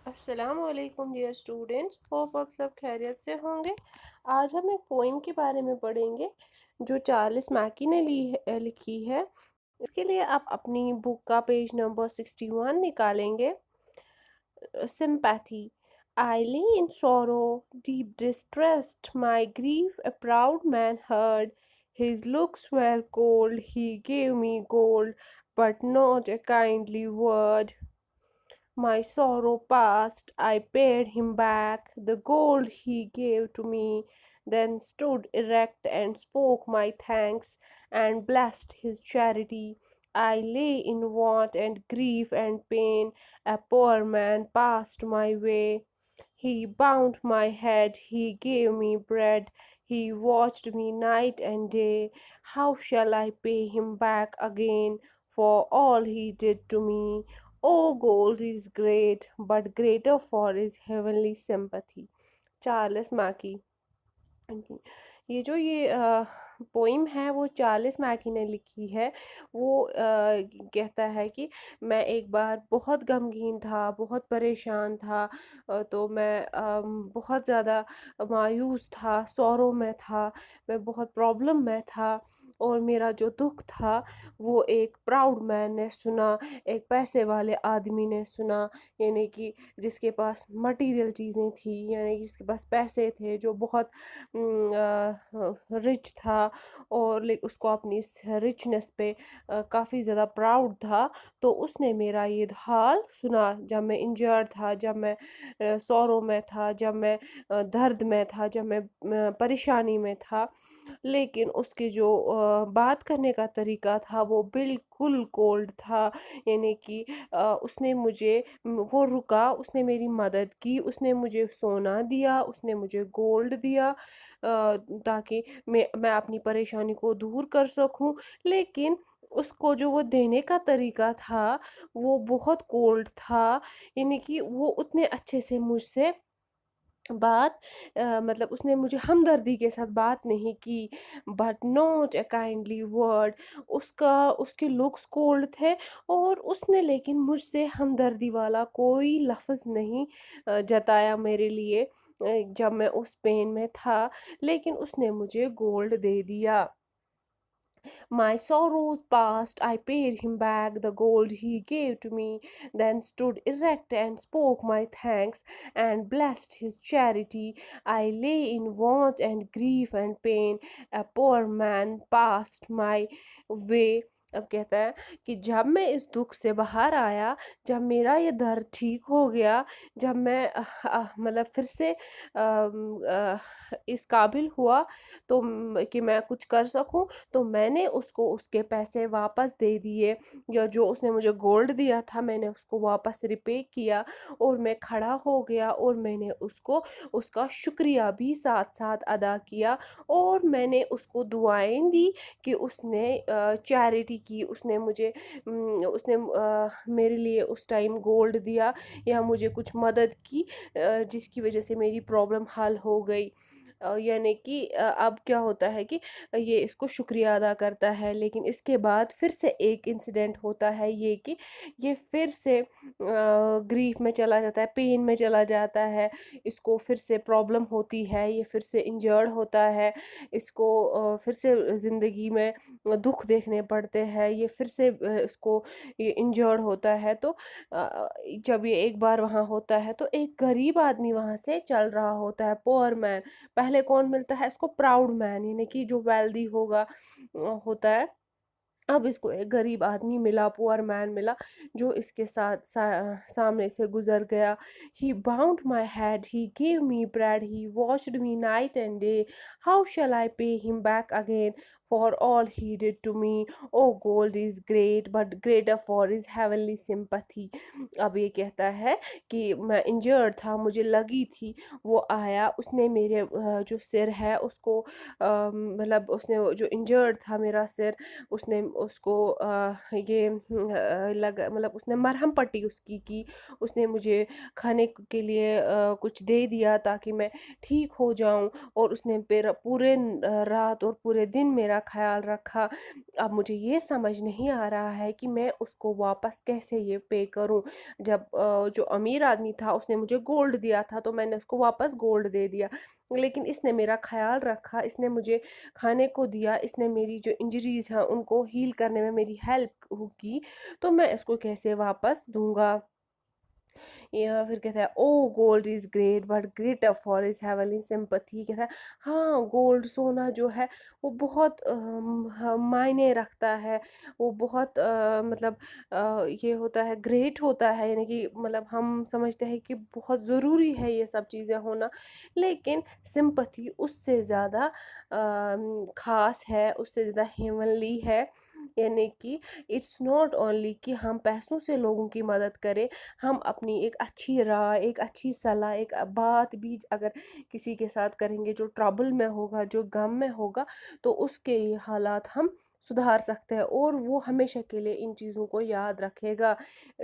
अस्सलाम वालेकुम dear students, hope आप सब खैरियत से होंगे। आज हम एक पोइम के बारे में पढ़ेंगे जो चार्ल्स मैकी ने लिखी है। इसके लिए आप अपनी बुक का पेज नंबर 61 निकालेंगे। Sympathy. I lay in sorrow, deep distressed, my grief a proud man heard. His looks were cold, he gave me gold, but not a kindly word. My sorrow past, I paid him back the gold he gave to me, then stood erect and spoke my thanks and blessed his charity. I lay in want and grief and pain, a poor man passed my way. He bound my head, he gave me bread, he watched me night and day. How shall I pay him back again for all he did to me? Oh, gold is great, but greater for his heavenly sympathy. Charles मैकी। ये poem है वो Charles मैकी ने लिखी है। वो कहता है कि मैं एक बार बहुत गमगीन था, बहुत परेशान था। तो मैं बहुत ज़्यादा मायूस था, सॉरो में था, मैं बहुत प्रॉब्लम में था। और मेरा जो दुख था वो एक प्राउड मैन ने सुना, एक पैसे वाले आदमी ने सुना, यानी कि जिसके पास मटेरियल चीज़ें थी, यानी कि जिसके पास पैसे थे, जो बहुत रिच था और उसको अपनी इस रिचनेस पे काफ़ी ज़्यादा प्राउड था। तो उसने मेरा ये हाल सुना जब मैं इंजर्ड था, जब मैं सौरों में था, जब मैं दर्द में था, जब मैं परेशानी में था। लेकिन उसकी जो बात करने का तरीका था वो बिल्कुल कोल्ड था। यानी कि उसने मुझे वो रुका, उसने मेरी मदद की, उसने मुझे सोना दिया, उसने मुझे गोल्ड दिया, ताकि मैं अपनी परेशानी को दूर कर सकूं। लेकिन उसको जो वो देने का तरीका था वो बहुत कोल्ड था। यानी कि वो उतने अच्छे से मुझसे बात मतलब उसने मुझे हमदर्दी के साथ बात नहीं की, but not a kindly word. उसके लुक्स कोल्ड थे और उसने लेकिन मुझसे हमदर्दी वाला कोई लफ्ज़ नहीं जताया मेरे लिए, जब मैं उस पेन में था। लेकिन उसने मुझे गोल्ड दे दिया। My sorrows past, I paid him back the gold he gave to me, then stood erect and spoke my thanks and blessed his charity. I lay in want and grief and pain, a poor man passed my way. अब कहता है कि जब मैं इस दुख से बाहर आया, जब मेरा ये दर्द ठीक हो गया, जब मैं मतलब फिर से इस काबिल हुआ तो कि मैं कुछ कर सकूं, तो मैंने उसको उसके पैसे वापस दे दिए, या जो उसने मुझे गोल्ड दिया था मैंने उसको वापस रिपे किया। और मैं खड़ा हो गया और मैंने उसको उसका शुक्रिया भी साथ साथ अदा किया। और मैंने उसको दुआएं दी कि उसने चैरिटी की, उसने मुझे उसने मेरे लिए उस टाइम गोल्ड दिया या मुझे कुछ मदद की, जिसकी वजह से मेरी प्रॉब्लम हल हो गई। यानी कि अब क्या होता है कि ये इसको शुक्रिया अदा करता है। लेकिन इसके बाद फिर से एक इंसिडेंट होता है, ये कि ये फिर से ग्रीफ में चला जाता है, पेन में चला जाता है, इसको फिर से प्रॉब्लम होती है, ये फिर से इंजर्ड होता है, इसको फिर से ज़िंदगी में दुख देखने पड़ते हैं, ये फिर से इसको ये इंजर्ड होता है। तो जब ये एक बार वहाँ होता है तो एक गरीब आदमी वहाँ से चल रहा होता है, पुअर मैन। पहले कौन मिलता है इसको? प्राउड मैन, यानी कि जो वेल्दी होगा होता है। अब इसको एक गरीब आदमी मिला, पुअर मैन मिला, जो इसके साथ सामने से गुजर गया। He bound my head, he give me bread, he watched me night and day. How shall I pay him back again for all he did to me? Oh gold is great but greater for his heavenly sympathy. अब ये कहता है कि मैं injured था, मुझे लगी थी, वो आया, उसने मेरे जो सिर है उसको मतलब उसने जो इंजर्ड था मेरा सिर, उसने उसको ये लगा, मतलब उसने मरहम पट्टी उसकी की, उसने मुझे खाने के लिए कुछ दे दिया ताकि मैं ठीक हो जाऊं। और उसने पूरे रात और पूरे दिन मेरा ख़्याल रखा। अब मुझे ये समझ नहीं आ रहा है कि मैं उसको वापस कैसे ये पे करूँ। जब जो अमीर आदमी था उसने मुझे गोल्ड दिया था, तो मैंने उसको वापस गोल्ड दे दिया। लेकिन इसने मेरा ख़्याल रखा, इसने मुझे खाने को दिया, इसने मेरी जो इंजरीज़ हैं उनको हील करने में मेरी हेल्प की, तो मैं इसको कैसे वापस दूँगा? या फिर कहता है, oh gold is great but greater for is heavenly sympathy. कहता है हाँ, गोल्ड सोना जो है वो बहुत मायने रखता है, वो बहुत मतलब ये होता है, ग्रेट होता है, यानी कि मतलब हम समझते हैं कि बहुत ज़रूरी है ये सब चीज़ें होना। लेकिन सिंपथी उससे ज़्यादा ख़ास है, उससे ज़्यादा हेवनली है। यानी कि इट्स नॉट ओनली कि हम पैसों से लोगों की मदद करें, हम अपनी एक अच्छी राय, एक अच्छी सलाह, एक बात भी अगर किसी के साथ करेंगे जो ट्रबल में होगा, जो गम में होगा, तो उसके ये हालात हम सुधार सकते हैं और वो हमेशा के लिए इन चीज़ों को याद रखेगा।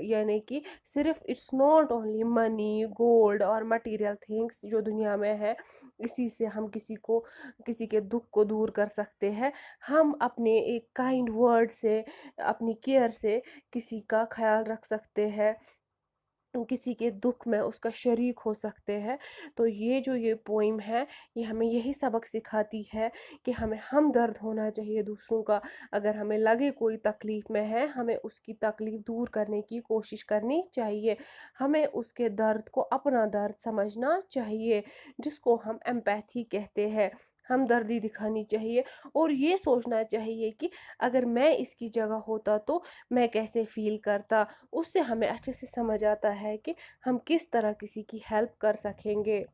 यानी कि सिर्फ it's not only money, gold और मटेरियल थिंग्स जो दुनिया में है, इसी से हम किसी के दुख को दूर कर सकते हैं। हम अपने एक काइंड वर्ड से, अपनी केयर से किसी का ख्याल रख सकते हैं, किसी के दुख में उसका शरीक हो सकते हैं। तो ये पोइम है, ये हमें यही सबक सिखाती है कि हमें हमदर्द होना चाहिए दूसरों का। अगर हमें लगे कोई तकलीफ़ में है, हमें उसकी तकलीफ़ दूर करने की कोशिश करनी चाहिए। हमें उसके दर्द को अपना दर्द समझना चाहिए, जिसको हम एम्पैथी कहते हैं। हमदर्दी दिखानी चाहिए और ये सोचना चाहिए कि अगर मैं इसकी जगह होता तो मैं कैसे फ़ील करता। उससे हमें अच्छे से समझ आता है कि हम किस तरह किसी की हेल्प कर सकेंगे।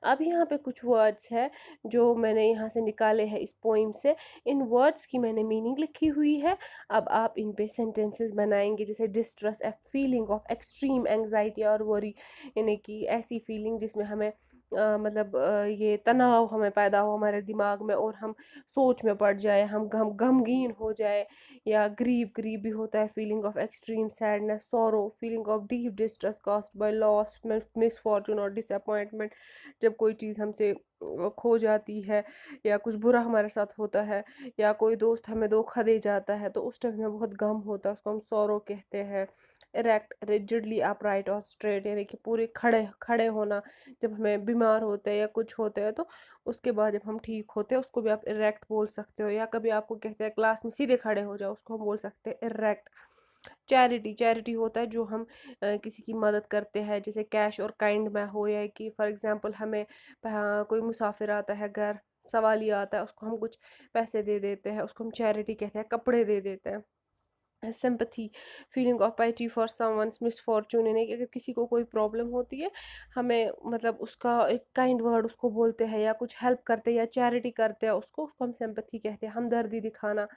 अब यहाँ पे कुछ वर्ड्स है जो मैंने यहाँ से निकाले हैं इस पोइम से। इन वर्ड्स की मैंने मीनिंग लिखी हुई है। अब आप इन पे सेंटेंसेस बनाएंगे, जैसे distress, a feeling of extreme anxiety और वरी, यानी कि ऐसी फीलिंग जिसमें हमें मतलब ये तनाव हमें पैदा हो हमारे दिमाग में और हम सोच में पड़ जाए, हम गमगीन हो जाए। या ग्रीव भी होता है, feeling of extreme sadness, sorrow, feeling of deep distress caused by loss, misfortune और डिसअपॉइंटमेंट। जब कोई चीज़ हमसे खो जाती है या कुछ बुरा हमारे साथ होता है या कोई दोस्त हमें धोखा दे जाता है, तो उस टाइम हमें बहुत गम होता है, उसको हम सॉरो कहते हैं। इरेक्ट, रिजिडली अपराइट और स्ट्रेट, यानी कि पूरे खड़े खड़े होना। जब हमें बीमार होते हैं या कुछ होते हैं तो उसके बाद जब हम ठीक होते हैं उसको भी आप इरेक्ट बोल सकते हो। या कभी आपको कहते हैं क्लास में सीधे खड़े हो जाओ, उसको हम बोल सकते हैं इरेक्ट। चैरिटी होता है जो हम किसी की मदद करते हैं, जैसे कैश और काइंड में हो, या कि फॉर एग्जांपल हमें कोई मुसाफिर आता है घर, सवाली आता है, उसको हम कुछ पैसे दे देते हैं, उसको हम चैरिटी कहते हैं, कपड़े दे देते हैं। Sympathy, feeling of पाइटी for someone's misfortune, यानी कि अगर किसी को कोई प्रॉब्लम होती है, हमें मतलब उसका एक काइंड वर्ड उसको बोलते हैं या कुछ हेल्प करते हैं या चैरिटी करते हैं, उसको हम सिंपथी कहते हैं, हमदर्दी दिखाना।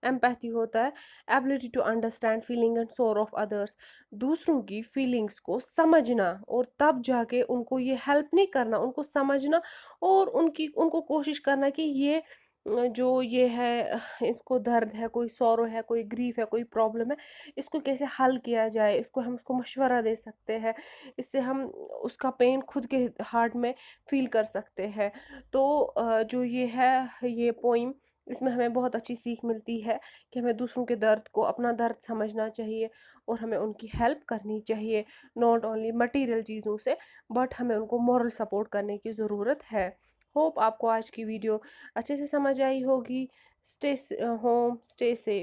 एम्पैथी होता है ability to understand feeling and sorrow of others, दूसरों की फीलिंग्स को समझना और तब जाके उनको ये हेल्प नहीं करना, उनको समझना और उनको कोशिश करना कि ये जो ये है इसको दर्द है, कोई सौरो है, कोई ग्रीफ है, कोई प्रॉब्लम है, इसको कैसे हल किया जाए, इसको हम उसको मशवरा दे सकते हैं, इससे हम उसका पेन खुद के हार्ट में फील कर सकते हैं। तो जो ये है ये पोइम, इसमें हमें बहुत अच्छी सीख मिलती है कि हमें दूसरों के दर्द को अपना दर्द समझना चाहिए और हमें उनकी हेल्प करनी चाहिए, नॉट ओनली मटेरियल चीज़ों से, बट हमें उनको मॉरल सपोर्ट करने की ज़रूरत है। होप आपको आज की वीडियो अच्छे से समझ आई होगी। Stay home, stay safe.